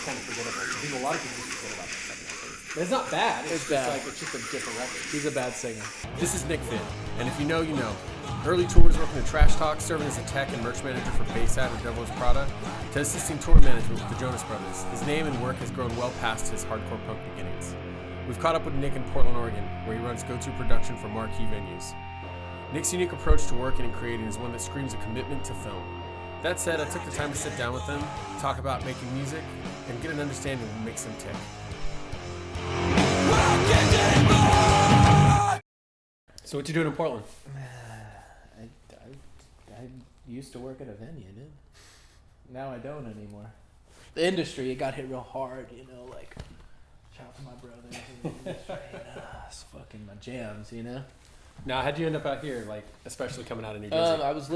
kind of forgettable. A lot of people just forget about that second record. It's not bad. It's bad. It's just a different record. He's a bad singer. This is Nick Fitt, and if you know, you know. Early tours working at Trash Talk, serving as a tech and merch manager for Bayside or Devil's Prada, to assisting tour management with the Jonas Brothers. His name and work has grown well past his hardcore punk beginnings. We've caught up with Nick in Portland, Oregon, where he runs go-to production for marquee venues. Nick's unique approach to working and creating is one that screams a commitment to film. That said, I took the time to sit down with them, talk about making music, and get an understanding of what makes them tick. So what you doing in Portland? I used to work at a venue, dude. Now I don't anymore. The industry, it got hit real hard, you know, like, shout out to my brothers in the industry, it's fucking my jams, you know? Now, how'd you end up out here, like, especially coming out of New Jersey? I was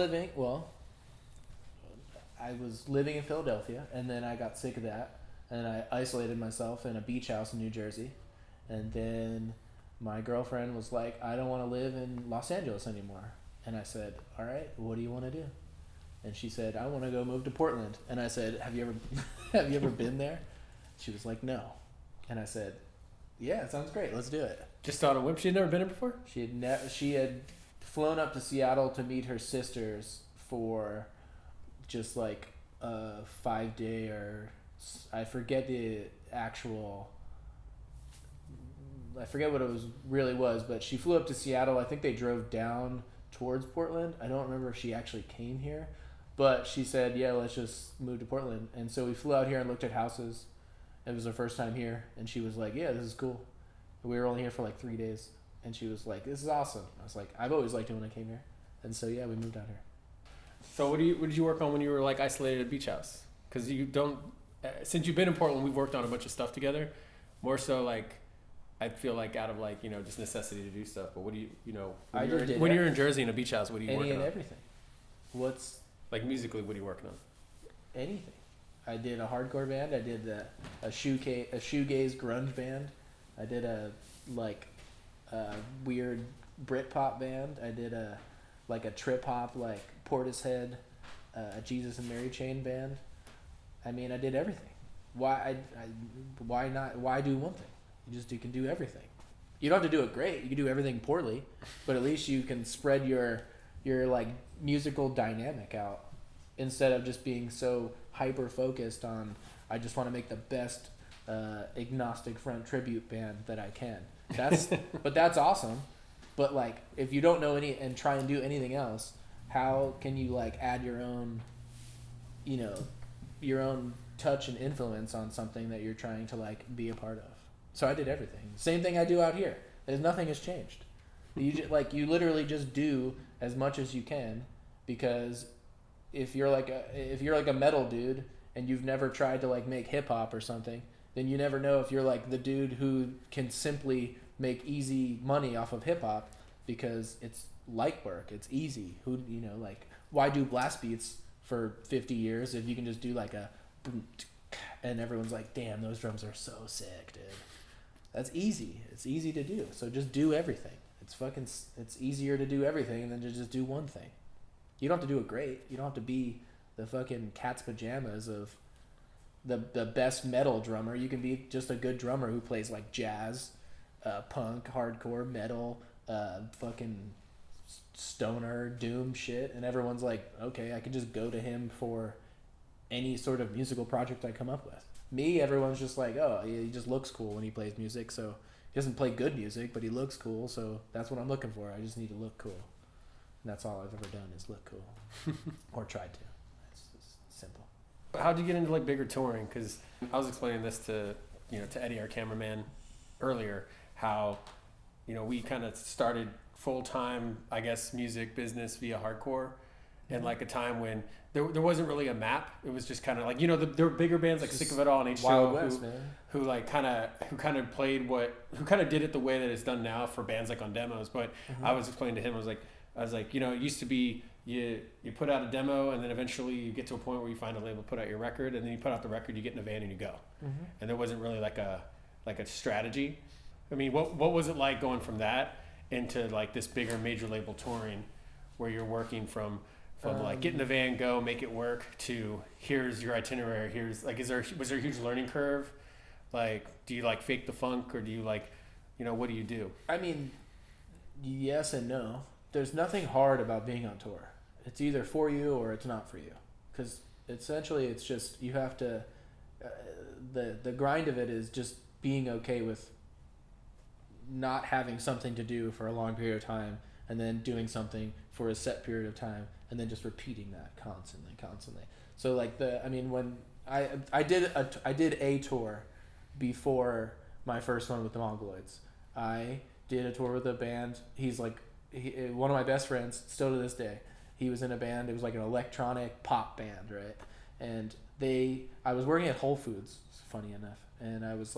living in Philadelphia, and then I got sick of that, and I isolated myself in a beach house in New Jersey, and then my girlfriend was like, I don't want to live in Los Angeles anymore. And I said, all right, what do you want to do? And she said, I want to go move to Portland. And I said, have you ever been there? She was like, no. And I said, yeah, it sounds great. Let's do it. Just on a whim? She had never been here before? She had flown up to Seattle to meet her sisters for just like a 5-day, or I forget what it really was, but she flew up to Seattle. I think they drove down towards Portland. I don't remember if she actually came here, but she said, yeah, let's just move to Portland. And so we flew out here and looked at houses. It was her first time here, and she was like, yeah, this is cool. We were only here for like 3 days, and she was like, this is awesome. I was like, I've always liked it when I came here. And so yeah, we moved out here. So what did you work on when you were like isolated at a beach house? Because you don't, since you've been in Portland, we've worked on a bunch of stuff together. More so like, I feel like out of like, you know, just necessity to do stuff. But what do when you're in Jersey in a beach house, what are you working on? Everything. What's like musically? What are you working on? Anything. I did a hardcore band. I did a shoegaze grunge band. I did a weird Britpop band. I did a trip hop like Portishead, a Jesus and Mary Chain band. I mean, I did everything. Why not? Why do one thing? You can do everything. You don't have to do it great. You can do everything poorly, but at least you can spread your like musical dynamic out instead of just being so hyper focused on, I just want to make the best agnostic front tribute band that I can. That's awesome. But like, if you don't know any and try and do anything else, how can you like add your own, you know, your own touch and influence on something that you're trying to like be a part of? So I did everything. Same thing I do out here. Nothing has changed. You literally just do as much as you can, because if you're like a metal dude and you've never tried to like make hip hop or something, then you never know if you're like the dude who can simply make easy money off of hip hop because it's light work. It's easy. Why do blast beats for 50 years if you can just do like a boom, and everyone's like, damn, those drums are so sick, dude. That's easy. It's easy to do. So just do everything. It's easier to do everything than to just do one thing. You don't have to do it great. You don't have to be the fucking cat's pajamas of the best metal drummer. You can be just a good drummer who plays like jazz, punk, hardcore, metal, fucking stoner, doom shit. And everyone's like, okay, I can just go to him for any sort of musical project I come up with. Me, everyone's just like, oh, he just looks cool when he plays music, so he doesn't play good music, but he looks cool, so that's what I'm looking for. I just need to look cool. And that's all I've ever done is look cool. Or tried to. It's simple. How'd you get into like bigger touring? Because I was explaining this to Eddie, our cameraman, earlier, how, we kind of started full-time, I guess, music business via hardcore. And like a time when there wasn't really a map. It was just kind of like, there were bigger bands like Sick of It All and H2O who kind of did it the way that it's done now for bands like on demos. But I was explaining to him, I was like, it used to be you put out a demo and then eventually you get to a point where you find a label, put out your record, and then you put out the record, you get in a van and you go. And there wasn't really like a strategy. I mean, what was it like going from that into like this bigger major label touring where you're working from From like get in the van, go make it work to here's your itinerary. Here's like, was there a huge learning curve? Like, do you like fake the funk, or do you like, what do you do? I mean, yes and no. There's nothing hard about being on tour. It's either for you or it's not for you. Because essentially it's just, you have to, the grind of it is just being okay with not having something to do for a long period of time and then doing something for a set period of time and then just repeating that constantly. So like when I did a tour before my first one with the Mongoloids. I did a tour with a band. He's like one of my best friends still to this day. He was in a band. It was like an electronic pop band, right? And I was working at Whole Foods, funny enough, and I was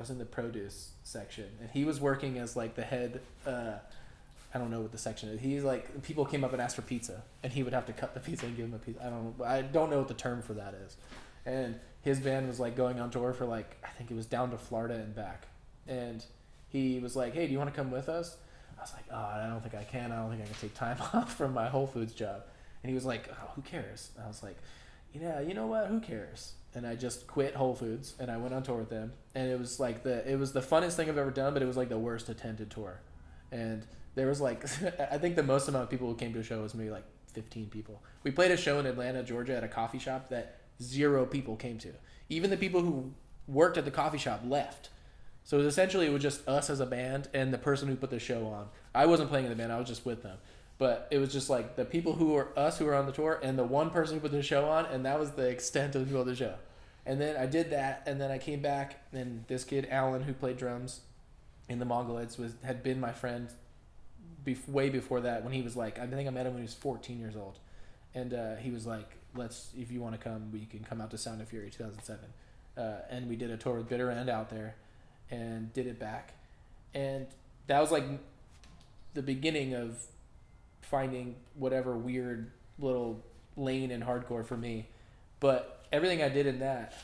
in the produce section, and he was working as like the head. I don't know what the section is. He's like, people came up and asked for pizza, and he would have to cut the pizza and give them a pizza. I don't know what the term for that is. And his band was like going on tour for like, I think it was down to Florida and back. And he was like, hey, do you want to come with us? I was like, oh, I don't think I can. I don't think I can take time off from my Whole Foods job. And he was like, oh, who cares? And I was like, yeah, you know what? Who cares? And I just quit Whole Foods and I went on tour with them. And it was the funnest thing I've ever done, but it was like the worst attended tour. And there was like, I think the most amount of people who came to a show was maybe like 15 people. We played a show in Atlanta, Georgia at a coffee shop that 0 people came to. Even the people who worked at the coffee shop left. So it was just us as a band and the person who put the show on. I wasn't playing in the band, I was just with them. But it was just like the people who were on the tour and the one person who put the show on, and that was the extent of the people of the show. And then I did that, and then I came back, and this kid, Alan, who played drums in the Mongoloids, had been my friend way before that, when he was like, I think I met him when he was 14 years old. And he was like, if you want to come, we can come out to Sound of Fury 2007. And we did a tour with Bitter End out there and did it back. And that was like the beginning of finding whatever weird little lane in hardcore for me. But everything I did in that,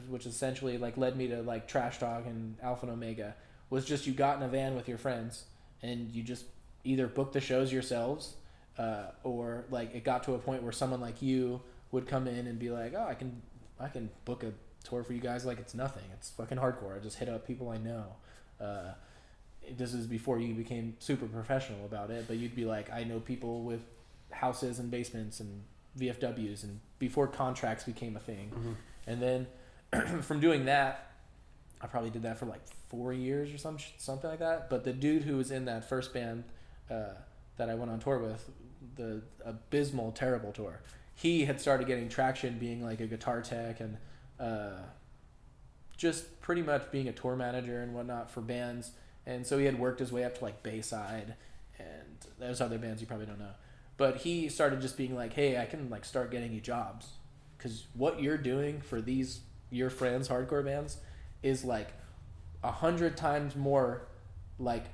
which essentially like led me to like Trash Dog and Alpha and Omega, was just you got in a van with your friends and you just either booked the shows yourselves, or like it got to a point where someone like you would come in and be like, oh, I can book a tour for you guys like it's nothing. It's fucking hardcore. I just hit up people I know. This is before you became super professional about it, but you'd be like, I know people with houses and basements and VFWs, and before contracts became a thing. Mm-hmm. And then from doing that, I probably did that for like 4 years or something like that. But the dude who was in that first band that I went on tour with, the abysmal, terrible tour, he had started getting traction being like a guitar tech and just pretty much being a tour manager and whatnot for bands. And so he had worked his way up to like Bayside and those other bands you probably don't know. But he started just being like, hey, I can like start getting you jobs. Because what you're doing for your friends' hardcore bands is like 100 times more like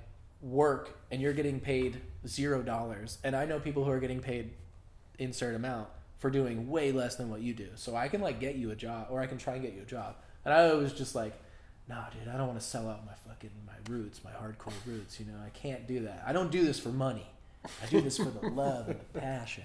work, and you're getting paid $0. And I know people who are getting paid insert amount for doing way less than what you do. So I can like get you a job, or I can try and get you a job. And I was just like, nah, dude, I don't want to sell out my roots, my hardcore roots. I can't do that. I don't do this for money. I do this for the love and the passion,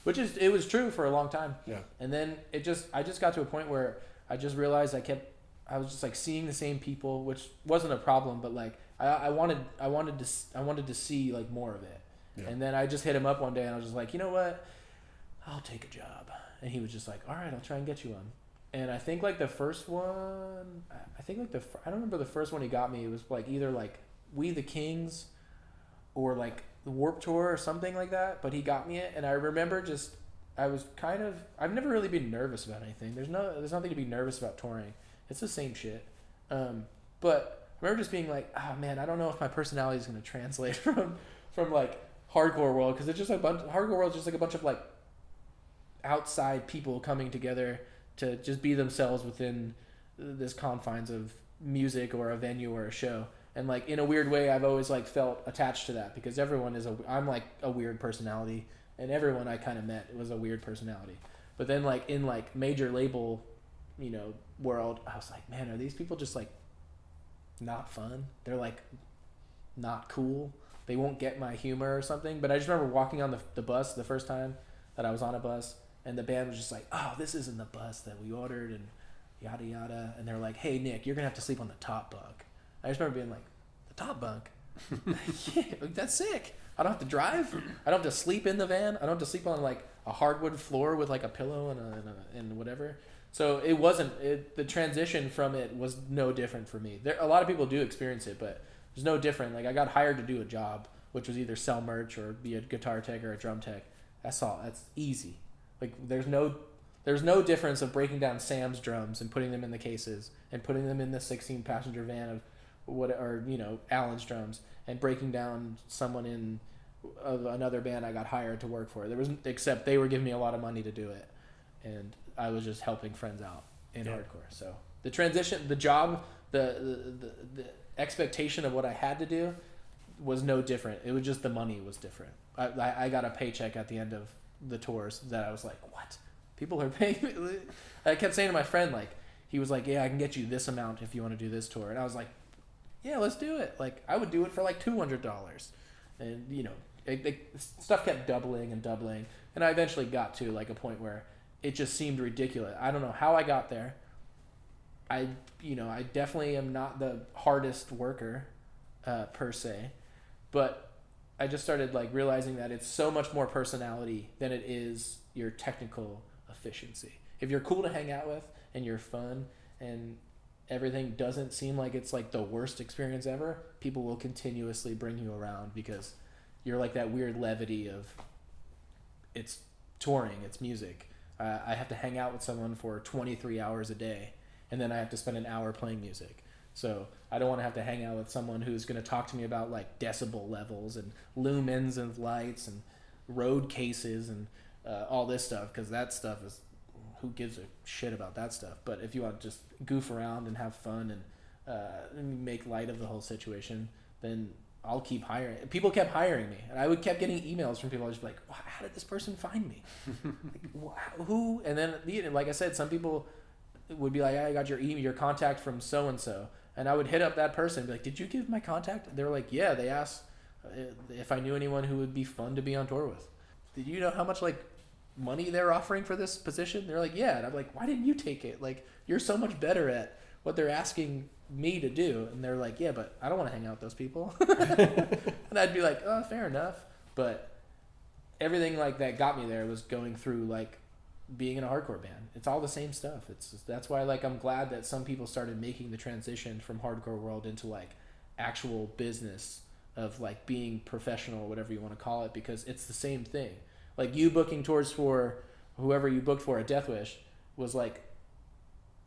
it was true for a long time. Yeah. And then I just got to a point where I just realized I was just like seeing the same people, which wasn't a problem, but like I wanted to see like more of it. Yeah. And then I just hit him up one day and I was just like, you know what? I'll take a job. And he was just like, all right, I'll try and get you one. And I think like the first one, I don't remember the first one he got me. It was like either like We the Kings or like the Warped Tour or something like that. But he got me it. And I remember I've never really been nervous about anything. There's nothing to be nervous about touring. It's the same shit. But I remember just being like, oh man, I don't know if my personality is going to translate from like hardcore world. Cause it's just hardcore world is just like a bunch of like outside people coming together to just be themselves within this confines of music or a venue or a show. And like in a weird way, I've always like felt attached to that because I'm like a weird personality, and everyone I kind of met was a weird personality. But then like in like major label, world, I was like, man, are these people just like not fun? They're like not cool. They won't get my humor or something. But I just remember walking on the bus the first time that I was on a bus, and the band was just like, "Oh, this isn't the bus that we ordered," and yada yada. And they're like, "Hey, Nick, you're gonna have to sleep on the top bunk." I just remember being like, "The top bunk? Yeah, like, that's sick. I don't have to drive. I don't have to sleep in the van. I don't have to sleep on like a hardwood floor with like a pillow and whatever." So it wasn't. The transition from it was no different for me. A lot of people do experience it, but it's no different. Like I got hired to do a job, which was either sell merch or be a guitar tech or a drum tech. That's all. That's easy. Like there's no difference of breaking down Sam's drums and putting them in the cases and putting them in the 16 passenger van or Alan's drums and breaking down someone in another band I got hired to work for. Except they were giving me a lot of money to do it, and I was just helping friends out in hardcore. So the transition, the job, the expectation of what I had to do was no different. It was just the money was different. I got a paycheck at the end of the tours that I was like, what? People are paying me. I kept saying to my friend, like, he was like, yeah, I can get you this amount if you want to do this tour. And I was like, yeah, let's do it. Like, I would do it for like $200. And, stuff kept doubling and doubling. And I eventually got to like a point where it just seemed ridiculous. I don't know how I got there. I definitely am not the hardest worker per se, but I just started like realizing that it's so much more personality than it is your technical efficiency. If you're cool to hang out with and you're fun and everything doesn't seem like it's like the worst experience ever, people will continuously bring you around because you're like that weird levity of it's touring, it's music. I have to hang out with someone for 23 hours a day, and then I have to spend an hour playing music. So I don't want to have to hang out with someone who's going to talk to me about like decibel levels and lumens and lights and road cases and all this stuff, because that stuff is, who gives a shit about that stuff? But if you want to just goof around and have fun and make light of the whole situation, then I'll keep hiring. People kept hiring me, and I kept getting emails from people. I was just like, how did this person find me? Like, who? And then, like I said, some people would be like, I got your contact from so-and-so. And I would hit up that person and be like, did you give my contact? They were like, yeah. They asked if I knew anyone who would be fun to be on tour with. Did you know how much like money they're offering for this position? They're like, yeah. And I'm like, why didn't you take it? Like, you're so much better at what they're asking me to do. And they're like, yeah, but I don't want to hang out with those people. And I'd be like, oh, fair enough. But everything like that got me there was going through like being in a hardcore band. It's all the same stuff. That's why like I'm glad that some people started making the transition from hardcore world into like actual business of like being professional, whatever you want to call it, because it's the same thing. Like you booking tours for whoever you booked for at Death Wish was like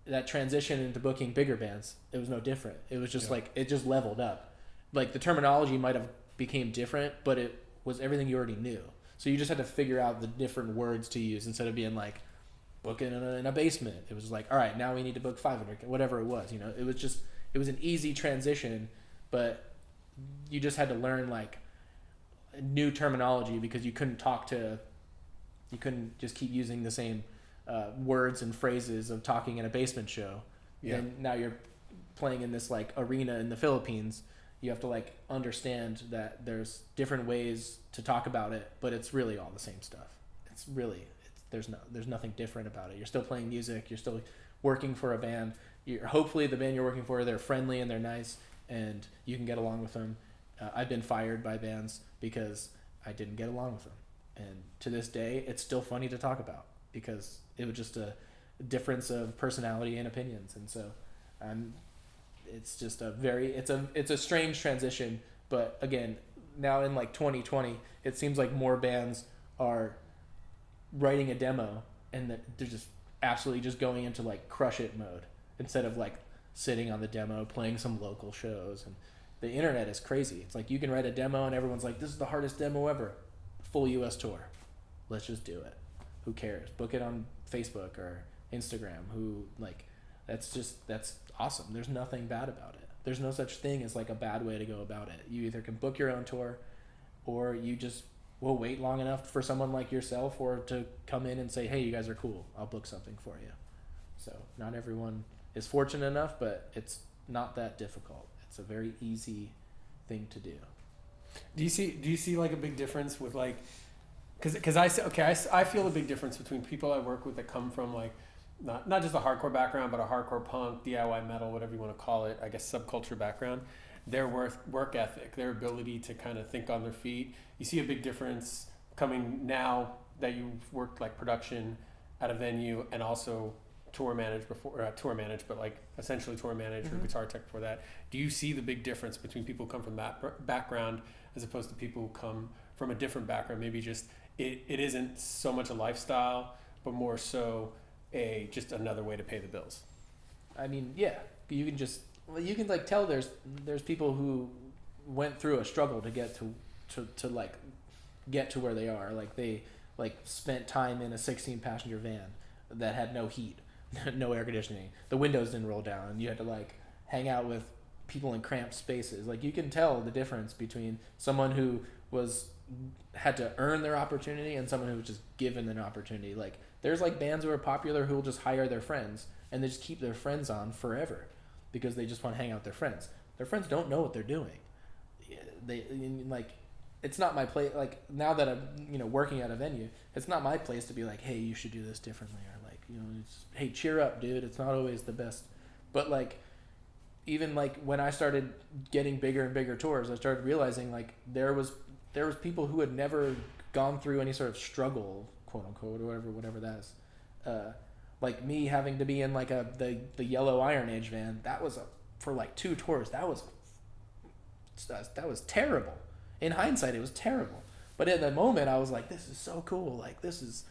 that transition into booking bigger bands. It was no different. It was just like it just leveled up. Like the terminology might have became different, but it was everything you already knew. So you just had to figure out the different words to use instead of being like booking in a basement. It was like, all right, now we need to book 500, whatever it was. It was an easy transition, but you just had to learn like new terminology because you couldn't just keep using the same words and phrases of talking in a basement show. Yeah. And now you're playing in this like arena in the Philippines. You have to like understand that there's different ways to talk about it, but it's really all the same stuff. There's nothing different about it. You're still playing music. You're still working for a band. Hopefully the band you're working for, they're friendly and they're nice and you can get along with them. I've been fired by bands because I didn't get along with them. And to this day, it's still funny to talk about because it was just a difference of personality and opinions. And so it's just it's a strange transition. But again, now in like 2020, it seems like more bands are writing a demo and that they're just absolutely just going into like crush it mode instead of like sitting on the demo, playing some local shows. And the internet is crazy. It's like you can write a demo and everyone's like, this is the hardest demo ever. Full US tour. Let's just do it. Who cares? Book it on Facebook or Instagram. That's awesome. There's nothing bad about it. There's no such thing as like a bad way to go about it. You either can book your own tour or you just will wait long enough for someone like yourself or to come in and say, hey, you guys are cool. I'll book something for you. So not everyone is fortunate enough, but it's not that difficult. It's a very easy thing to do. Do you see like a big difference with like, Because I feel a big difference between people I work with that come from like not just a hardcore background, but a hardcore punk, DIY metal, whatever you want to call it, I guess subculture background. Their work ethic, their ability to kind of think on their feet. You see a big difference coming now that you've worked like production at a venue and also tour managed before, but like essentially tour managed or guitar tech before that. Do you see the big difference between people who come from that background as opposed to people who come from a different background? Maybe just it isn't so much a lifestyle, but more so just another way to pay the bills. I mean, yeah, you can like tell there's people who went through a struggle to get to like get to where they are. Like they like spent time in a 16 passenger van that had no heat, no air conditioning. The windows didn't roll down, and you had to like hang out with people in cramped spaces. Like you can tell the difference between someone who had to earn their opportunity and someone who was just given an opportunity. Like there's like bands who are popular who will just hire their friends and they just keep their friends on forever because they just want to hang out with their friends. Their friends don't know what they're doing. They like, it's not my place. Like now that I'm working at a venue, it's not my place to be like, hey, you should do this differently, or like it's, hey, cheer up, dude. It's not always the best. But like even like when I started getting bigger and bigger tours, I started realizing like there was people who had never gone through any sort of struggle, quote unquote, or whatever that is. Like me having to be in like the yellow Iron Age van. That was for like 2 tours. That was terrible. In hindsight, it was terrible. But in the moment, I was like, this is so cool. Like this is,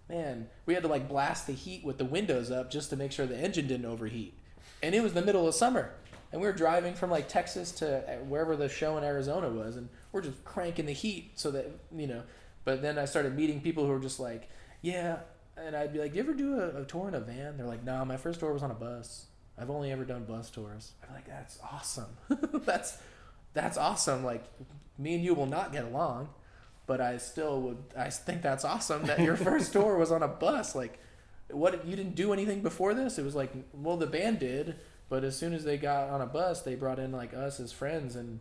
man. We had to like blast the heat with the windows up just to make sure the engine didn't overheat. And it was the middle of summer. And we were driving from like Texas to wherever the show in Arizona was, and we're just cranking the heat so that, but then I started meeting people who were just like, yeah, and I'd be like, do you ever do a tour in a van? They're like, no, my first tour was on a bus. I've only ever done bus tours. I'm like, that's awesome. that's awesome. Like me and you will not get along, but I think that's awesome that your first tour was on a bus. Like what, you didn't do anything before this? It was like, well, the band did. But as soon as they got on a bus, they brought in like us as friends, and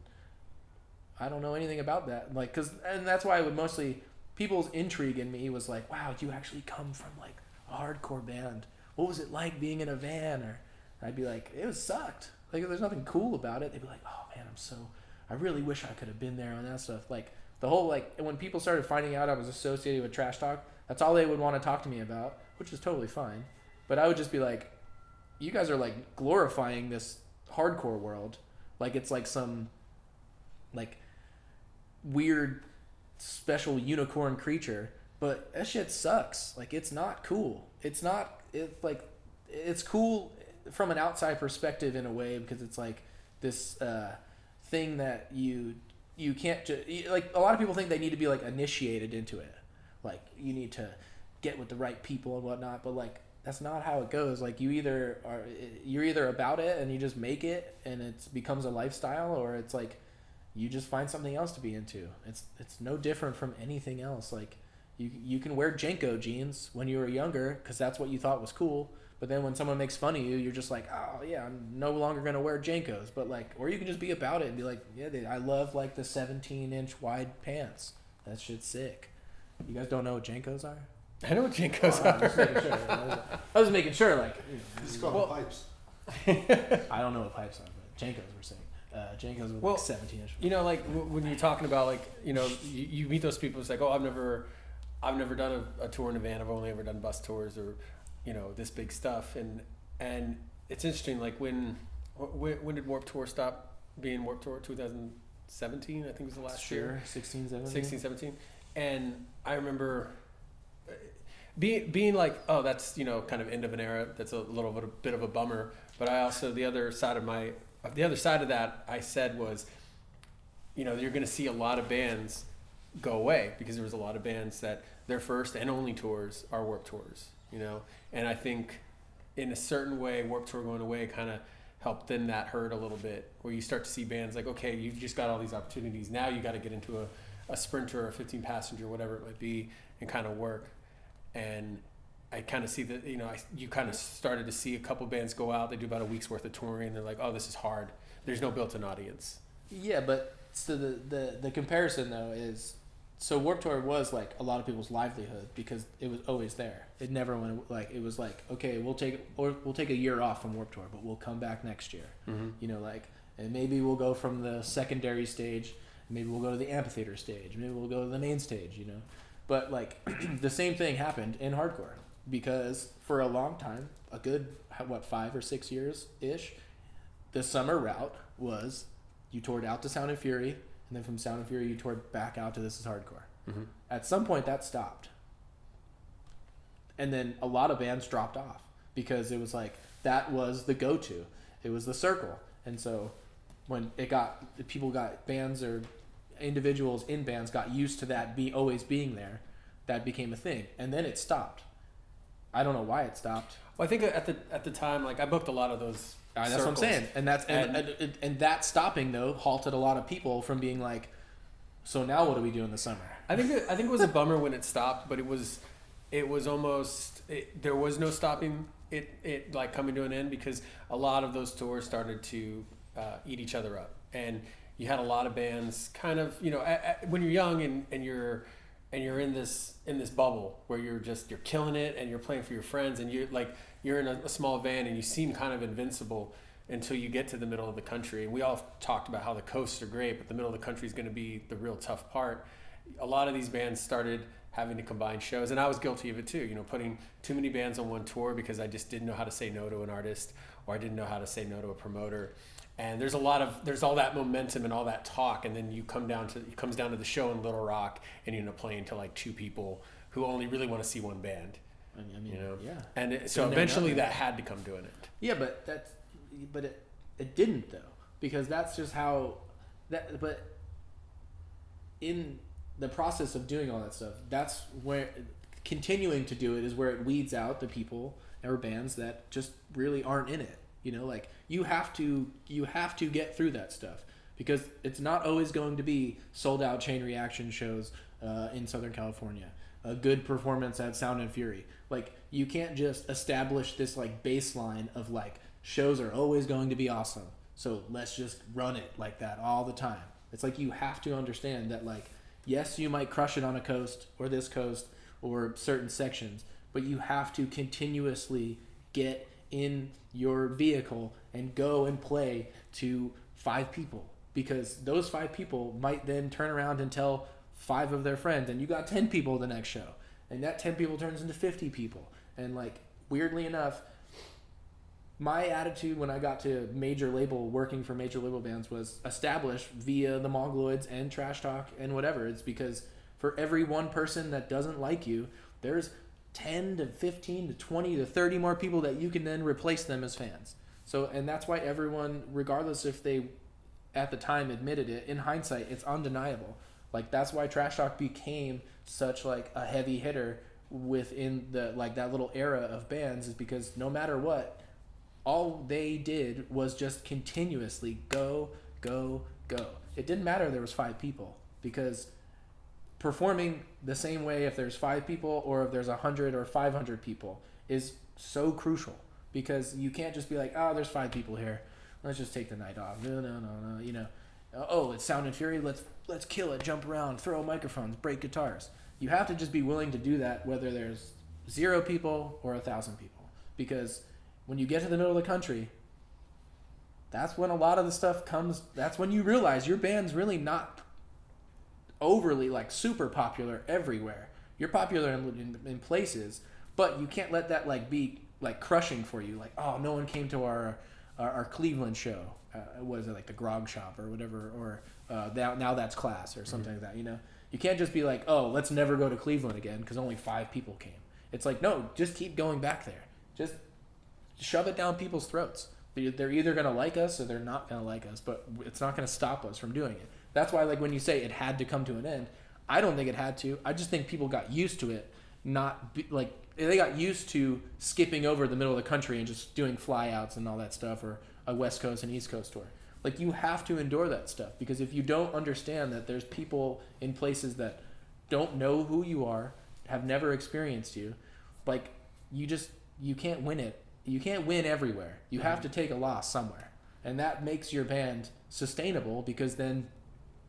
I don't know anything about that. Like, and that's why I would mostly, people's intrigue in me was like, wow, you actually come from like a hardcore band. What was it like being in a van? Or I'd be like, it was sucked. Like, there's nothing cool about it. They'd be like, oh man, I really wish I could have been there on that stuff. Like the whole, like when people started finding out I was associated with Trash Talk, that's all they would want to talk to me about, which is totally fine. But I would just be like, you guys are like glorifying this hardcore world like it's like some like weird special unicorn creature, but that shit sucks. Like it's not cool. It's like it's cool from an outside perspective in a way because it's like this thing that you can't like a lot of people think they need to be like initiated into it, like you need to get with the right people and whatnot, but like that's not how it goes. Like you're either about it and you just make it and it becomes a lifestyle, or it's like you just find something else to be into. It's no different from anything else. Like you can wear Jenko jeans when you were younger because that's what you thought was cool. But then when someone makes fun of you, you're just like, oh yeah, I'm no longer gonna wear Jenkos. But like, or you can just be about it and be like, yeah, I love like the 17-inch wide pants. That shit's sick. You guys don't know what Jenkos are? I know what Jenkos are. I was making sure. I was making sure, like... It's called pipes. I don't know what pipes are, but Jenkos were saying. Jenkos were like 17-inch. Like when you're talking about like, you meet those people, it's like, oh, I've never done a tour in a van. I've only ever done bus tours or, this big stuff. And it's interesting, like when did Warped Tour stop being Warped Tour? 2017, I think was the last year. 16, 17. And I remember... Being like, oh, that's kind of end of an era. That's a little bit of a bummer. But I also the other side of that I said was, you're going to see a lot of bands go away because there was a lot of bands that their first and only tours are Warped Tours. And I think in a certain way, Warped Tour going away kind of helped thin that herd a little bit, where you start to see bands like, okay, you've just got all these opportunities. Now you got to get into a Sprinter or a 15 passenger, whatever it might be, and kind of work. And I kind of see that, you kind of started to see a couple bands go out. They do about a week's worth of touring. And they're like, oh, this is hard. There's no built-in audience. Yeah, but so the comparison, though, is so Warped Tour was like a lot of people's livelihood because it was always there. It never went like it was like, okay, we'll take a year off from Warped Tour, but we'll come back next year. Mm-hmm. You know, like, and maybe we'll go from the secondary stage, maybe we'll go to the amphitheater stage, maybe we'll go to the main stage, you know. But like the same thing happened in hardcore because for a long time, a good 5 or 6 years ish, the summer route was you toured out to Sound and Fury, and then from Sound and Fury you toured back out to This Is Hardcore. Mm-hmm. At some point that stopped, and then a lot of bands dropped off because it was like that was the go-to. It was the circle, and so when bands or individuals in bands got used to that always being there, that became a thing, and then it stopped. I don't know why it stopped. Well, I think at the time, like I booked a lot of those. That's what I'm saying, and that stopping though halted a lot of people from being like, so now what do we do in the summer? I think it was a bummer when it stopped, but it was almost there was no stopping it like coming to an end because a lot of those tours started to eat each other up, and you had a lot of bands kind of, you know, when you're young and you're in this bubble where you're killing it and you're playing for your friends and you're in a small van and you seem kind of invincible until you get to the middle of the country. And we all talked about how the coasts are great, but the middle of the country is going to be the real tough part. A lot of these bands started having to combine shows, and I was guilty of it too, you know, putting too many bands on one tour because I just didn't know how to say no to an artist, or I didn't know how to say no to a promoter. And there's all that momentum and all that talk, and then it comes down to the show in Little Rock, and you end up playing to like 2 people who only really want to see one band. I mean, you know, yeah. And so eventually that had to come to an end. Yeah, but it didn't though, because that's just how that. But in the process of doing all that stuff, that's where continuing to do it is where it weeds out the people or bands that just really aren't in it. You know, like you have to get through that stuff because it's not always going to be sold out Chain Reaction shows in Southern California, a good performance at Sound and Fury. Like you can't just establish this like baseline of like shows are always going to be awesome, so let's just run it like that all the time. It's like you have to understand that like yes, you might crush it on a coast or this coast or certain sections, but you have to continuously get in your vehicle and go and play to 5 people, because those 5 people might then turn around and tell 5 of their friends, and you got 10 people the next show, and that 10 people turns into 50 people. And like weirdly enough, my attitude when I got to working for major label bands was established via the Mongoloids and Trash Talk and whatever. It's because for every one person that doesn't like you, there's 10 to 15 to 20 to 30 more people that you can then replace them as fans. So, and that's why everyone, regardless if they at the time admitted it, in hindsight, it's undeniable. Like that's why Trash Talk became such like a heavy hitter within the like that little era of bands, is because no matter what, all they did was just continuously go. It didn't matter there was 5 people, because performing the same way if there's 5 people or if there's 100 or 500 people is so crucial, because you can't just be like, oh, there's 5 people here, let's just take the night off. No, you know, oh, it's Sound and Fury, let's kill it, jump around, throw microphones, break guitars. You have to just be willing to do that whether there's 0 people or 1,000 people, because when you get to the middle of the country, that's when a lot of the stuff comes. That's when you realize your band's really not overly like super popular everywhere. You're popular in places, but you can't let that like be like crushing for you. Like, oh, no one came to our Cleveland show. What is it, like the Grog Shop or whatever, or now that's Class or something like that. You know, you can't just be like, oh, let's never go to Cleveland again because only 5 people came. It's like, no, just keep going back there. Just shove it down people's throats. They're either going to like us or they're not going to like us, but it's not going to stop us from doing it. That's why, like, when you say it had to come to an end, I don't think it had to. I just think people got used to it. They got used to skipping over the middle of the country and just doing flyouts and all that stuff, or a West Coast and East Coast tour. Like, you have to endure that stuff, because if you don't understand that there's people in places that don't know who you are, have never experienced you, like, you can't win it. You can't win everywhere. You have to take a loss somewhere. And that makes your band sustainable, because then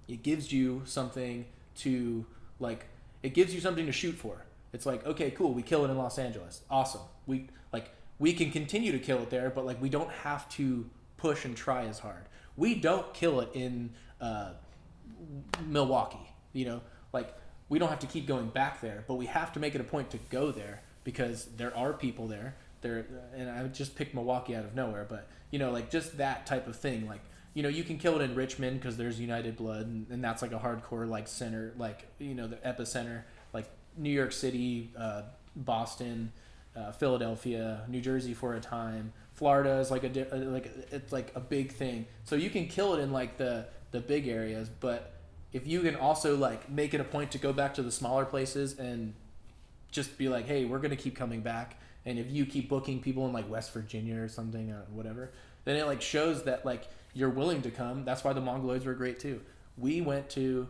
it gives you something to Like, it gives you something to shoot for. It's like, okay, cool, we kill it in Los Angeles. Awesome. We can continue to kill it there, but like we don't have to push and try as hard. We don't kill it in Milwaukee, you know, like we don't have to keep going back there, but we have to make it a point to go there because there are people there. And I would just pick Milwaukee out of nowhere, but you know, like just that type of thing. Like, you know, you can kill it in Richmond because there's United Blood, and that's like a hardcore like center, like, you know, the epicenter. Like New York City, Boston, Philadelphia, New Jersey for a time. Florida is like it's like a big thing. So you can kill it in like the big areas, but if you can also like make it a point to go back to the smaller places and just be like, hey, we're gonna keep coming back. And if you keep booking people in like West Virginia or something or whatever, then it like shows that like you're willing to come. That's why the Mongoloids were great too. We went to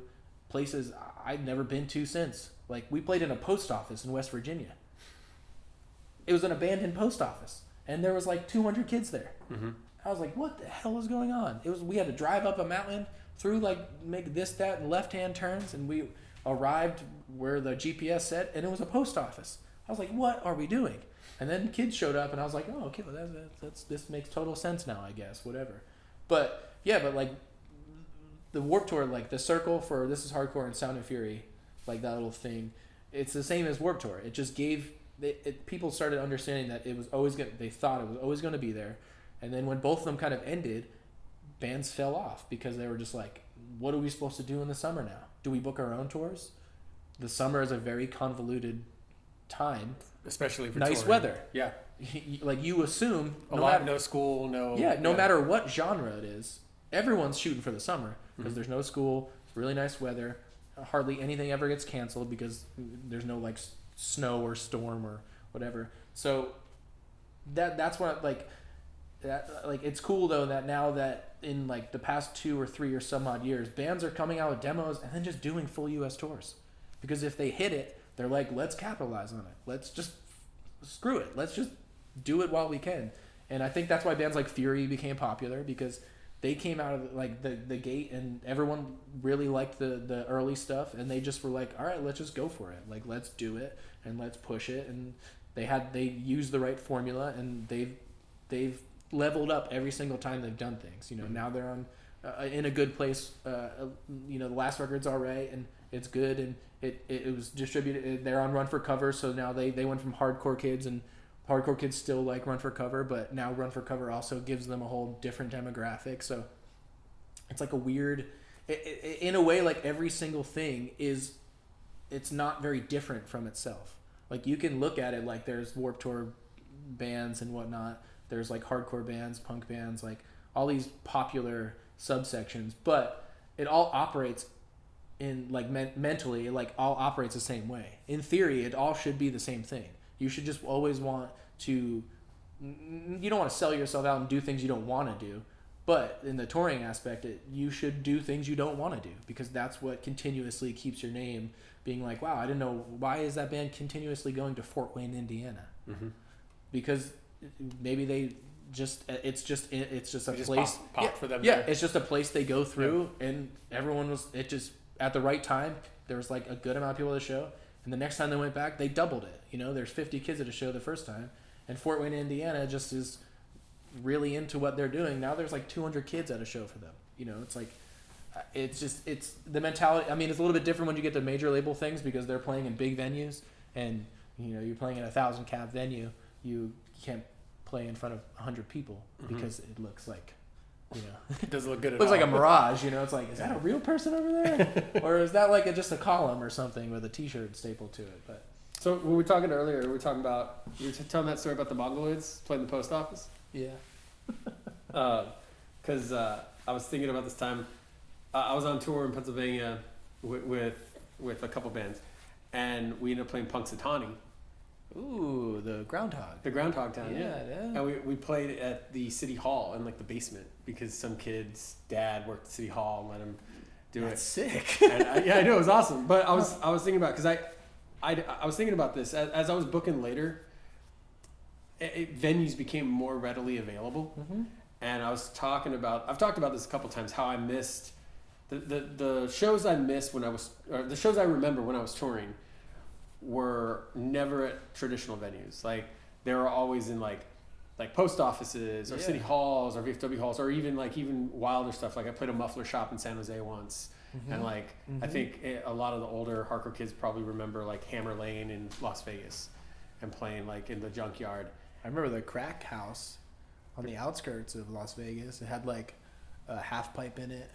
places I'd never been to since. Like we played in a post office in West Virginia. It was an abandoned post office, and there was like 200 kids there. Mm-hmm. I was like, what the hell is going on? We had to drive up a mountain through like make this, that, and left-hand turns, and we arrived where the GPS said, and it was a post office. I was like, what are we doing? And then kids showed up, and I was like, oh, okay, well, this makes total sense now, I guess, whatever. But yeah, but like the Warped Tour, like the circle for This Is Hardcore and Sound and Fury, like that little thing, it's the same as Warped Tour. It just gave people started understanding that it was always they thought it was always going to be there, and then when both of them kind of ended, bands fell off because they were just like, what are we supposed to do in the summer now? Do we book our own tours? The summer is a very convoluted time, especially for nice touring. Weather. Yeah, like you assume no school, no matter what genre it is, everyone's shooting for the summer because there's no school, it's really nice weather, hardly anything ever gets canceled because there's no like snow or storm or whatever. So that's what like it's cool though that now that in like the past 2 or 3 or some odd years, bands are coming out with demos and then just doing full US tours, because if they hit it, they're like, let's capitalize on it, let's just screw it, let's just do it while we can. And I think that's why bands like Fury became popular, because they came out of like the gate and everyone really liked the early stuff, and they just were like, all right, let's just go for it, like let's do it and let's push it. And they used the right formula, and they've leveled up every single time they've done things. You know, now they're on in a good place. You know, the last record's all right and it's good, and it was distributed. They're on Run for Cover, so now they went from Hardcore Kids, and Hardcore Kids still like Run for Cover, but now Run for Cover also gives them a whole different demographic. So it's like a weird, in a way, like every single thing it's not very different from itself. Like you can look at it like there's Warped Tour bands and whatnot. There's like hardcore bands, punk bands, like all these popular subsections, but it all operates in like mentally, it like all operates the same way. In theory, it all should be the same thing. You should just always want to, you don't want to sell yourself out and do things you don't want to do, but in the touring aspect, you should do things you don't want to do, because that's what continuously keeps your name being like, wow, I didn't know, why is that band continuously going to Fort Wayne, Indiana? Mm-hmm. Because maybe they just, it's just a place pop for them. Yeah, it's just a place they go through, and everyone was, it just, at the right time, there was like a good amount of people at the show. And the next time they went back, they doubled it. You know, there's 50 kids at a show the first time. And Fort Wayne, Indiana just is really into what they're doing. Now there's like 200 kids at a show for them. You know, it's like, it's the mentality. I mean, it's a little bit different when you get to major label things, because they're playing in big venues. And, you know, you're playing in a 1,000 cap venue. You can't play in front of 100 people because it looks like, you know, it doesn't look good at looks all. like a mirage, you know. It's like, is that a real person over there? Or is that like just a column or something with a t-shirt stapled to it? But so when we were talking earlier, you were telling that story about the Mongoloids playing the post office? Yeah. Because I was thinking about this time. I was on tour in Pennsylvania with a couple bands, and we ended up playing Punxsutawney. Ooh, the Groundhog. The Groundhog Town, yeah. And we played at the city hall in like the basement, because some kid's dad worked at city hall and let him do That's sick. And I know, it was awesome. But I was thinking about, because I was thinking about this as I was booking later. Venues became more readily available, and I've talked about this a couple times, how I missed the shows I missed when I was, or the shows I remember when I was touring, were never at traditional venues. Like they were always in like post offices or city halls or VFW halls, or even wilder stuff. Like I played a muffler shop in San Jose once, and like I think a lot of the older hardcore kids probably remember like Hammer Lane in Las Vegas, and playing like in the Junkyard. I remember the Crack House on the outskirts of Las Vegas. It had like a half pipe in it,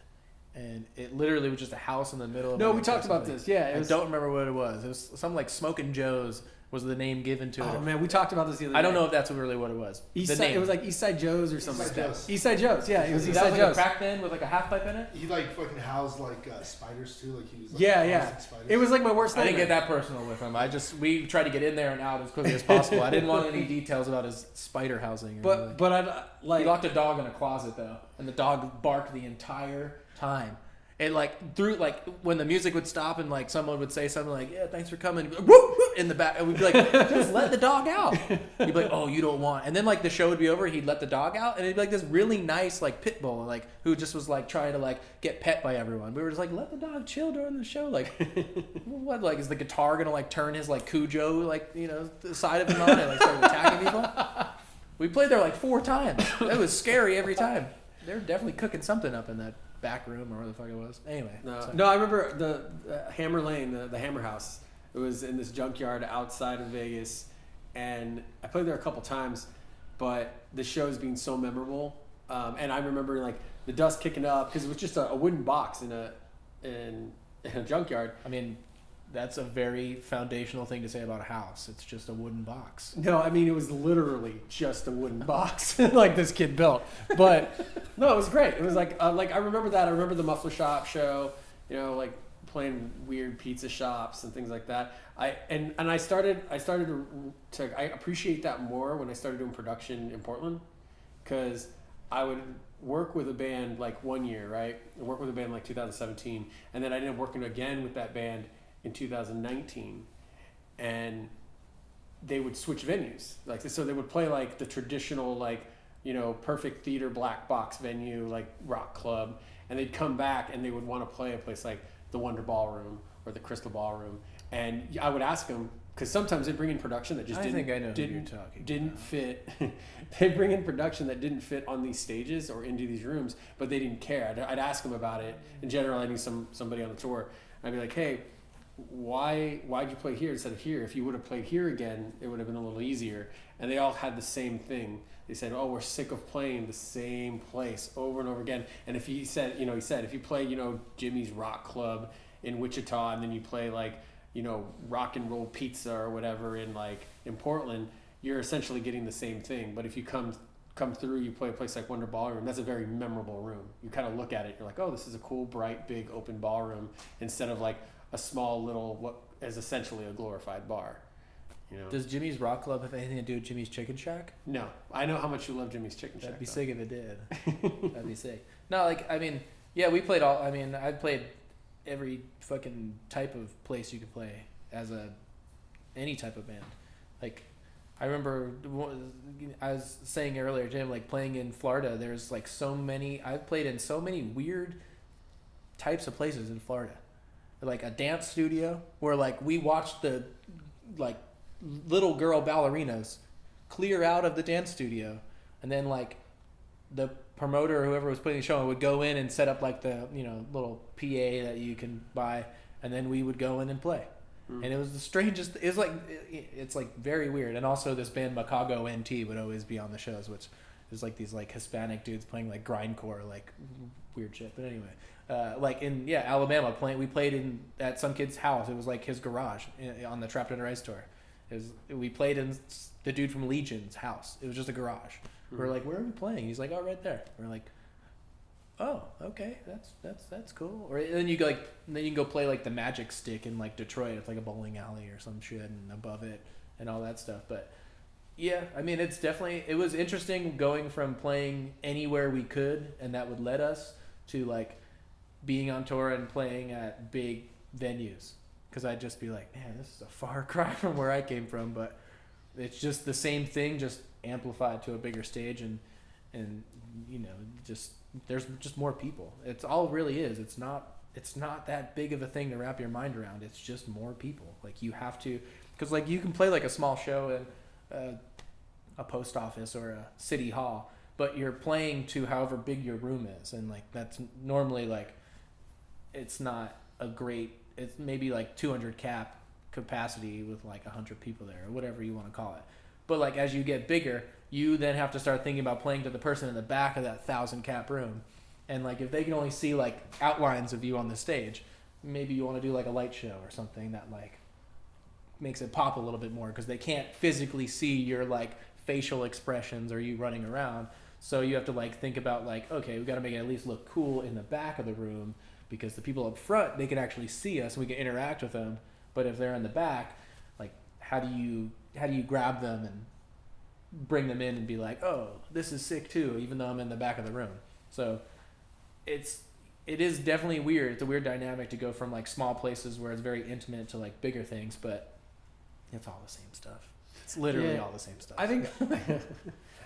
and it literally was just a house in the middle of. No, we talked about this. Yeah, I don't remember what it was. It was something like Smokin' Joe's was the name given to it. Oh man, we talked about this the other day. I don't know if that's really what it was. East Side, it was like East Side Joe's or something like that. East Side Joe's, yeah, it was East That Side was like Joe's. a crack den with like a half pipe in it. He like fucking housed like spiders too. Like he was. Like, Yeah. spiders. It was like my worst I didn't nightmare. get that personal with him. We tried to get in there and out as quickly as possible. I didn't want any details about his spider housing. But I like he locked a dog in a closet though, and the dog barked the entire time. It like through like when the music would stop and like someone would say something like, "Yeah, thanks for coming," he'd be like, whoop, whoop, in the back, and we'd be like, "Just let the dog out." He'd be like, "Oh, you don't want," and then like the show would be over, he'd let the dog out, and it'd be like this really nice like pit bull like who just was like trying to like get pet by everyone. We were just like, "Let the dog chill during the show." Like, what? Like, is the guitar gonna like turn his like Cujo like the side of him on and like start attacking people? We played there like 4 times. It was scary every time. They were definitely cooking something up in that back room or where the fuck it was. Anyway. No, I remember the Hammer Lane, the Hammer House. It was in this junkyard outside of Vegas, and I played there a couple times, but the shows being so memorable, and I remember like the dust kicking up because it was just a wooden box in a junkyard. I mean, that's a very foundational thing to say about a house. It's just a wooden box. No, I mean it was literally just a wooden box like this kid built. But no, it was great. It was like I remember that. I remember the muffler shop show. Like playing weird pizza shops and things like that. I started to I appreciate that more when I started doing production in Portland, because I would work with a band like one year, right? I worked with a band like 2017, and then I ended up working again with that band in 2019, and they would switch venues, like so they would play like the traditional like Perfect Theater black box venue like rock club, and they'd come back and they would want to play a place like the Wonder Ballroom or the Crystal Ballroom, and I would ask them, because sometimes they bring in production that just didn't fit. They bring in production that didn't fit on these stages or into these rooms, but they didn't care. I'd ask them about it. In general, I knew somebody on the tour. I'd be like, hey, why'd you play here instead of here? If you would have played here again, it would have been a little easier. And they all had the same thing. They said, oh, we're sick of playing the same place over and over again. And if he said if you play Jimmy's Rock Club in Wichita, and then you play like Rock and Roll Pizza or whatever in Portland, you're essentially getting the same thing. But if you come through, you play a place like Wonder Ballroom, that's a very memorable room. You kind of look at it, you're like, oh, this is a cool, bright, big, open ballroom, instead of like a small little what is essentially a glorified bar. Does Jimmy's Rock Club have anything to do with Jimmy's Chicken Shack? No, I know how much you love Jimmy's Chicken Shack. That'd be sick if it did. That'd be sick. No, we played all. I played every fucking type of place you could play as any type of band. Like, I remember I was saying earlier, Jim, like playing in Florida. There's like so many. I've played in so many weird types of places in Florida. Like a dance studio where like we watched the like little girl ballerinas clear out of the dance studio, and then like the promoter or whoever was putting the show on would go in and set up like the little PA that you can buy, and then we would go in and play. And it was the strangest. It was like it's like very weird. And also this band Macago NT would always be on the shows, which is like these like Hispanic dudes playing like grindcore, like weird shit. But anyway, like in Alabama, we played at some kid's house. It was like his garage on the Trapped Under Ice tour. We played in the dude from Legion's house. It was just a garage. We're like, where are we playing? He's like, oh, right there. We're like, oh, okay, that's cool. Or then you can go play like the Magic Stick in like Detroit. It's like a bowling alley or some shit, and above it and all that stuff. But yeah, I mean, it was interesting going from playing anywhere we could and that would let us to like being on tour and playing at big venues. Because I'd just be like, man, this is a far cry from where I came from, but it's just the same thing, just amplified to a bigger stage. And and just there's just more people. It's all it really is. It's not that big of a thing to wrap your mind around. It's just more people. Like you have to, because like you can play like a small show in a post office or a city hall, but you're playing to however big your room is, and like that's normally like it's not a great. It's maybe like 200 cap capacity with like 100 people there or whatever you want to call it. But like as you get bigger, you then have to start thinking about playing to the person in the back of that 1,000 cap room. And like if they can only see like outlines of you on the stage, maybe you want to do like a light show or something that like makes it pop a little bit more, because they can't physically see your like facial expressions or you running around. So you have to like think about like, okay, we got to make it at least look cool in the back of the room, because the people up front, they can actually see us and we can interact with them. But if they're in the back, like how do you grab them and bring them in and be like, oh, this is sick too, even though I'm in the back of the room. So it is definitely weird. It's a weird dynamic to go from like small places where it's very intimate to like bigger things, but it's all the same stuff. It's literally all the same stuff. I think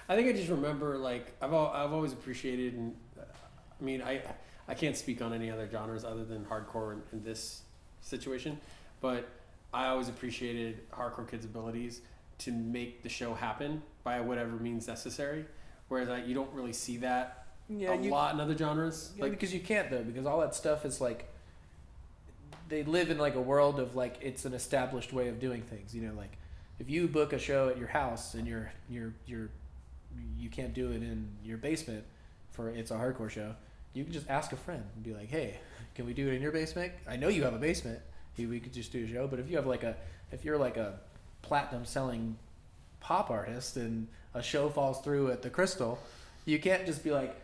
I just remember like I've always appreciated, and I mean I can't speak on any other genres other than hardcore in this situation, but I always appreciated hardcore kids' abilities to make the show happen by whatever means necessary, whereas you don't really see that lot in other genres. Yeah, like, because you can't though, because all that stuff is like they live in like a world of like it's an established way of doing things. Like if you book a show at your house and you can't do it in your basement for it's a hardcore show, you can just ask a friend and be like, hey, can we do it in your basement? I know you have a basement. We could just do a show. But if you have if you're like a platinum selling pop artist and a show falls through at the Crystal, you can't just be like,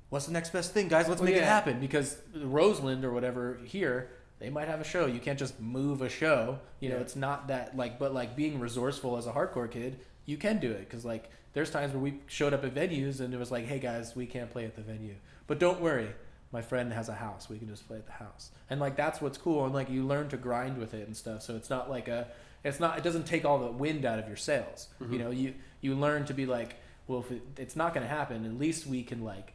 what's the next best thing, guys? Let's make it happen. Because Roseland or whatever here, they might have a show. You can't just move a show. It's not that like, but like being resourceful as a hardcore kid, you can do it. Because like there's times where we showed up at venues and it was like, hey guys, we can't play at the venue. But don't worry, my friend has a house. We can just play at the house. And like that's what's cool. And like you learn to grind with it and stuff. So it's not like it doesn't take all the wind out of your sails. Mm-hmm. You learn to be like, well, if it's not going to happen, at least we can like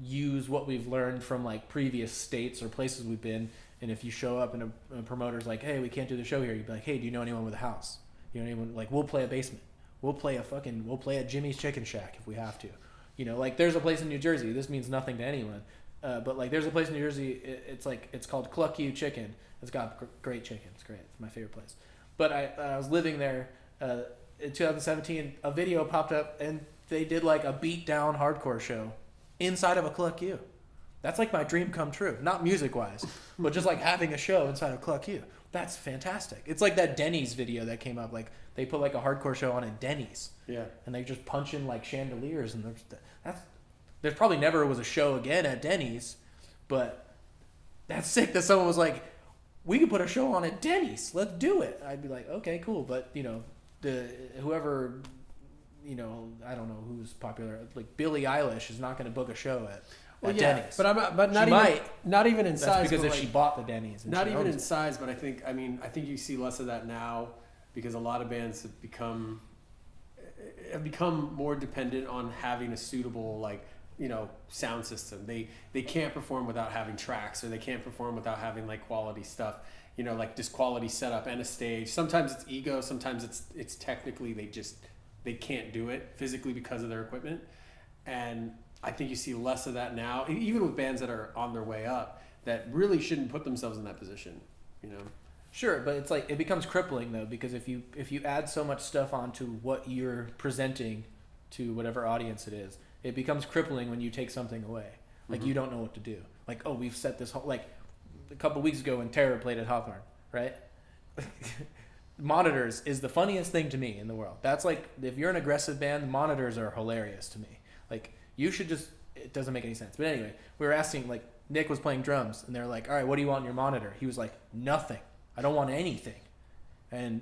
use what we've learned from like previous states or places we've been. And if you show up and a promoter's like, hey, we can't do the show here, you'd be like, hey, do you know anyone with a house? You know anyone? Like, we'll play a basement. We'll play at Jimmy's Chicken Shack if we have to. Like there's a place in New Jersey. This means nothing to anyone. But like there's a place in New Jersey. It's called Cluck You Chicken. It's got great chicken. It's great. It's my favorite place. But I was living there in 2017. A video popped up and they did like a beat down hardcore show inside of a Cluck You. That's like my dream come true. Not music wise, but just like having a show inside of Cluck You. That's fantastic. It's like that Denny's video that came up. Like they put like a hardcore show on at Denny's. Yeah. And they just punch in like chandeliers, and there's probably never was a show again at Denny's, but that's sick that someone was like, we could put a show on at Denny's. Let's do it. I'd be like, okay, cool. But whoever, I don't know who's popular. Like Billie Eilish is not going to book a show at Denny's. But not even in size. That's because if she bought the Denny's. Not even in size, but I think you see less of that now because a lot of bands have become more dependent on having a suitable sound system. They can't perform without having tracks, or they can't perform without having like quality stuff. Like just quality setup and a stage. Sometimes it's ego. Sometimes it's technically they can't do it physically because of their equipment. And I think you see less of that now, even with bands that are on their way up that really shouldn't put themselves in that position. Sure, but it's like it becomes crippling though, because if you add so much stuff onto what you're presenting to whatever audience it is, it becomes crippling when you take something away. Like mm-hmm. You don't know what to do. Like, oh, we've set this whole, like a couple weeks ago when Terror played at Hawthorne, right? Monitors is the funniest thing to me in the world. That's like, if you're an aggressive band, monitors are hilarious to me. Like, you should just, it doesn't make any sense. But anyway, we were asking, like, Nick was playing drums, and they were like, all right, what do you want in your monitor? He was like, nothing. I don't want anything. And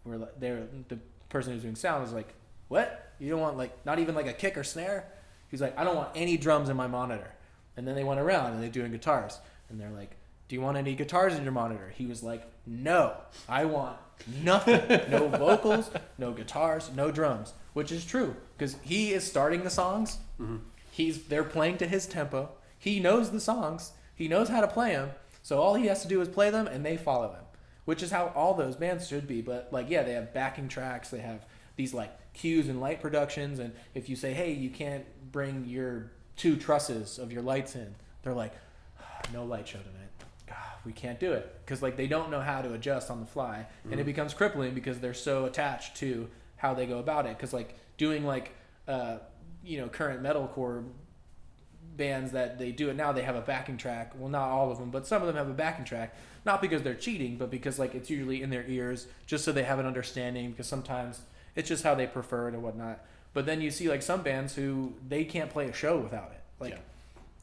we're like, the person who's doing sound was like, what? You don't want, like, not even like a kick or snare? He's like, I don't want any drums in my monitor. And then they went around and they're doing guitars. And they're like, do you want any guitars in your monitor? He was like, no, I want nothing. No vocals, no guitars, no drums, which is true because he is starting the songs. They're playing to his tempo. He knows the songs. He knows how to play them. So all he has to do is play them and they follow him, which is how all those bands should be. But like, yeah, they have backing tracks. They have these like cues and light productions. And if you say, hey, you can't bring your 2 trusses of your lights in, they're like, no light show tonight. We can't do it because like they don't know how to adjust on the fly, and it becomes crippling because they're so attached to how they go about it. Because like doing like current metalcore bands that they do it now, they have a backing track. Well, not all of them, but some of them have a backing track, not because they're cheating, but because like it's usually in their ears just so they have an understanding, because sometimes it's just how they prefer it and whatnot. But then you see like some bands who they can't play a show without it. Like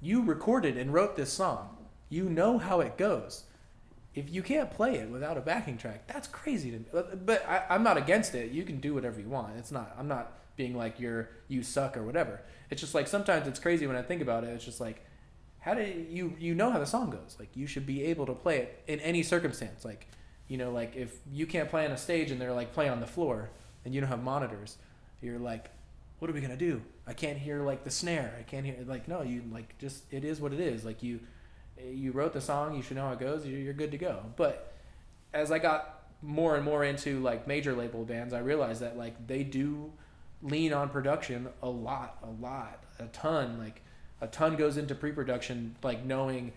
you recorded and wrote this song. You know how it goes. If you can't play it without a backing track, that's crazy to me. But I'm not against it. You can do whatever you want. I'm not being like you suck or whatever. It's just like sometimes it's crazy when I think about it. It's just like, how do you know how the song goes? Like you should be able to play it in any circumstance. Like, like if you can't play on a stage and they're like play on the floor and you don't have monitors, you're like, what are we gonna do? I can't hear like the snare. I can't hear like no. You like just it is what it is. Like you wrote the song, you should know how it goes, you're good to go. But as I got more and more into like major label bands, I realized that like they do lean on production a ton goes into pre-production, like knowing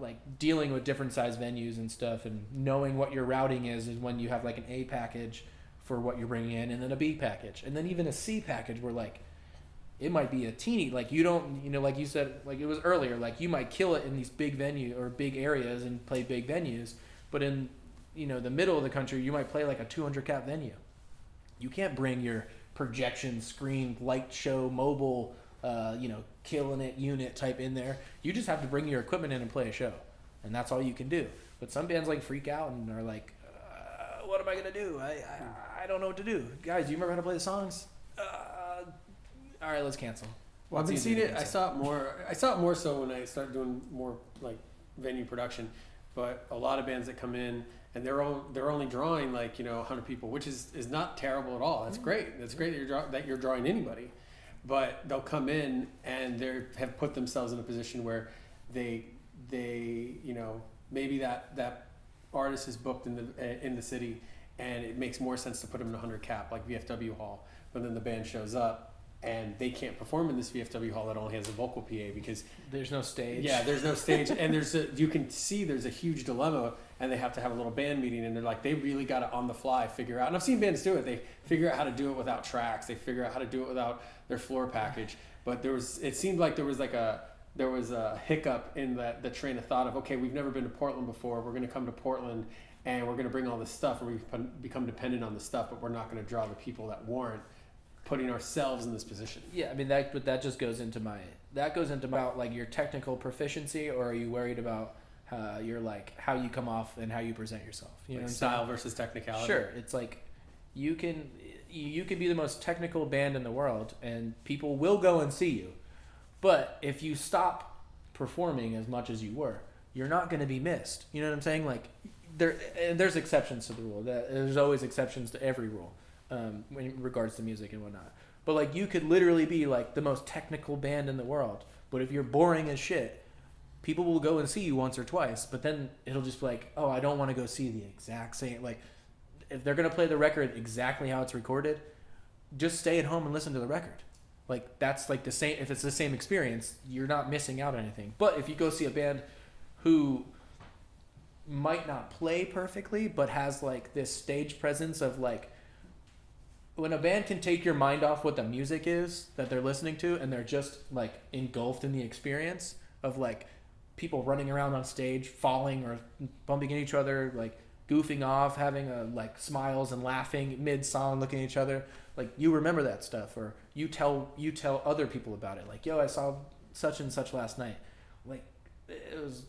like dealing with different size venues and stuff, and knowing what your routing is when you have like an A package for what you're bringing in, and then a B package, and then even a C package where like it might be a teeny, like you don't, like you said, like it was earlier, like you might kill it in these big venue or big areas and play big venues, but in, the middle of the country, you might play like a 200 cap venue. You can't bring your projection screen, light show, mobile, killing it unit type in there. You just have to bring your equipment in and play a show, and that's all you can do. But some bands like freak out and are like, what am I going to do? I don't know what to do. Guys, do you remember how to play the songs? All right, let's cancel. Well, I've been seeing it. I saw it more so when I started doing more like venue production. But a lot of bands that come in and they're only drawing like 100 people, which is not terrible at all. That's great. That's great that you're drawing anybody. But they'll come in and they have put themselves in a position where they maybe that artist is booked in the city, and it makes more sense to put them in a 100 cap like VFW hall. But then the band shows up and they can't perform in this VFW hall that only has a vocal PA because there's no stage. Yeah, there's no stage, and you can see there's a huge dilemma, and they have to have a little band meeting, and they're like, they really got to on the fly figure out. And I've seen bands do it. They figure out how to do it without tracks. They figure out how to do it without their floor package. But it seemed like there was a hiccup in the train of thought of, okay, we've never been to Portland before. We're going to come to Portland, and we're going to bring all this stuff, and we become dependent on the stuff, but we're not going to draw the people that warrant putting ourselves in this position. Yeah, I mean that just goes into about like your technical proficiency, or are you worried about your like how you come off and how you present yourself? Like style versus technicality. Sure, it's like you can be the most technical band in the world, and people will go and see you, but if you stop performing as much as you were, you're not going to be missed. You know what I'm saying? Like there's exceptions to the rule. There's always exceptions to every rule. In regards to music and whatnot. But like you could literally be like the most technical band in the world, but if you're boring as shit, people will go and see you once or twice, but then it'll just be like, oh, I don't want to go see the exact same, like if they're going to play the record exactly how it's recorded, just stay at home and listen to the record. Like that's like the same, if it's the same experience, you're not missing out on anything. But if you go see a band who might not play perfectly, but has like this stage presence of like, when a band can take your mind off what the music is that they're listening to, and they're just like engulfed in the experience of like people running around on stage, falling or bumping into each other, like goofing off, having like smiles and laughing mid-song, looking at each other, like you remember that stuff, or you tell other people about it, like, yo, I saw such and such last night. Like it was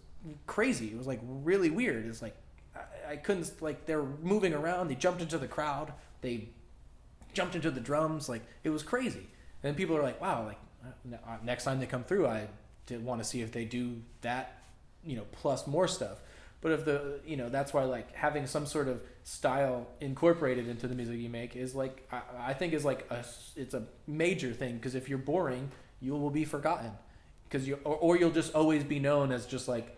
crazy. It was like really weird. It's like I couldn't, like they're moving around, they jumped into the crowd, they jumped into the drums, like it was crazy. And people are like, wow, like next time they come through, I did want to see if they do that plus more stuff. But if that's why like having some sort of style incorporated into the music you make is like, I think is like it's a major thing, because if you're boring, you will be forgotten, because or you'll just always be known as just like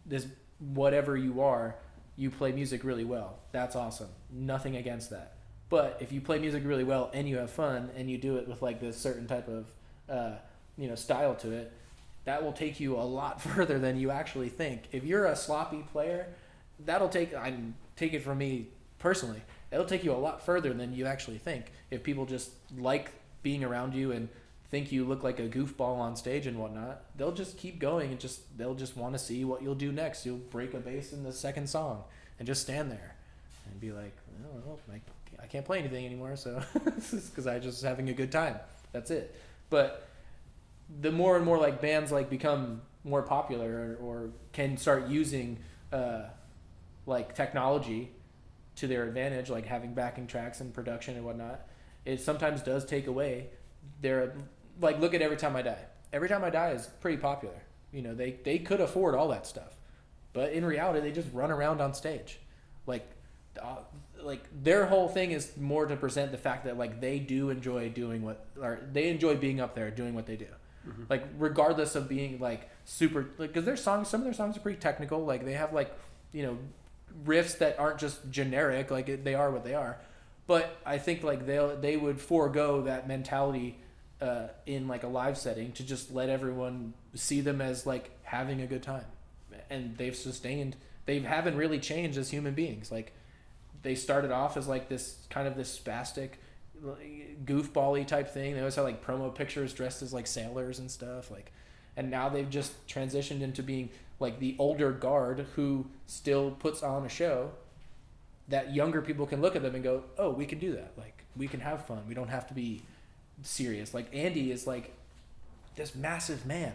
this, whatever you are. You play music really well. That's awesome. Nothing against that. But if you play music really well and you have fun and you do it with like this certain type of style to it, that will take you a lot further than you actually think. If you're a sloppy player, take it from me personally, it'll take you a lot further than you actually think. If people just like being around you and think you look like a goofball on stage and whatnot, they'll just keep going and they'll just want to see what you'll do next. You'll break a bass in the second song and just stand there and be like, well, I can't play anything anymore, so because I just having a good time. That's it. But the more and more like bands like become more popular or can start using like technology to their advantage, like having backing tracks and production and whatnot, it sometimes does take away their, like, look at Every Time I Die. Every Time I Die is pretty popular. They could afford all that stuff, but in reality, they just run around on stage. Like their whole thing is more to present the fact that like they do enjoy they enjoy being up there doing what they do. Mm-hmm. Like regardless of being like super, like, because some of their songs are pretty technical. Like they have like riffs that aren't just generic. Like they are what they are. But I think like they would forego that mentality in like a live setting to just let everyone see them as like having a good time, and they haven't really changed as human beings. Like they started off as like this spastic, goofball-y type thing. They always had like promo pictures dressed as like sailors and stuff, like, and now they've just transitioned into being like the older guard who still puts on a show that younger people can look at them and go, oh, we can do that. Like we can have fun. We don't have to be serious. Like Andy is like this massive man,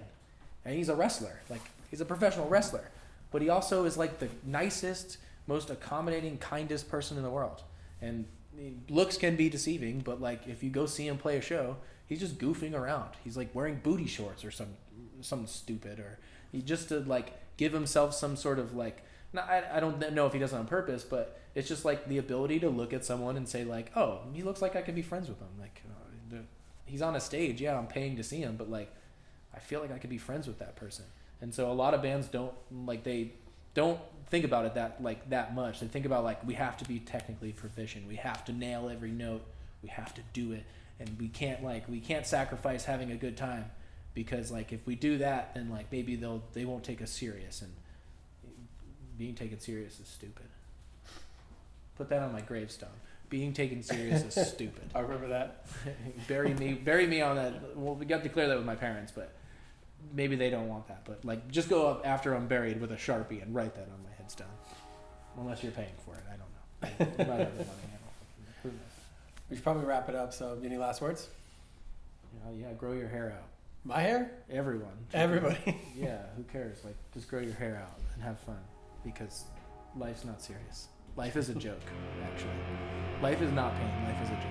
and he's a wrestler. Like he's a professional wrestler, but he also is like the nicest, most accommodating, kindest person in the world. And looks can be deceiving, but like if you go see him play a show, he's just goofing around. He's like wearing booty shorts or something stupid, or he just to like give himself some sort of like, I don't know if he does it on purpose, but it's just like the ability to look at someone and say like, oh, he looks like I could be friends with him. Like he's on a stage, yeah, I'm paying to see him, but like I feel like I could be friends with that person. And so a lot of bands don't think about it that much. They think about like, we have to be technically proficient, we have to nail every note, we have to do it, and we can't sacrifice having a good time, because like if we do that, then like maybe they won't take us serious, and being taken serious is stupid. Put that on my gravestone. Being taken serious is stupid. I remember that. bury me on that. Well, we got to clear that with my parents, but maybe they don't want that. But like, just go up after I'm buried with a Sharpie and write that on my headstone. Unless you're paying for it, I don't know. You might have the money. Who knows? We should probably wrap it up. So, any last words? Yeah, grow your hair out. My hair? Everyone. Everybody. Yeah, who cares? Like, just grow your hair out and have fun, because life's not serious. Life is a joke, actually. Life is not pain. Life is a joke.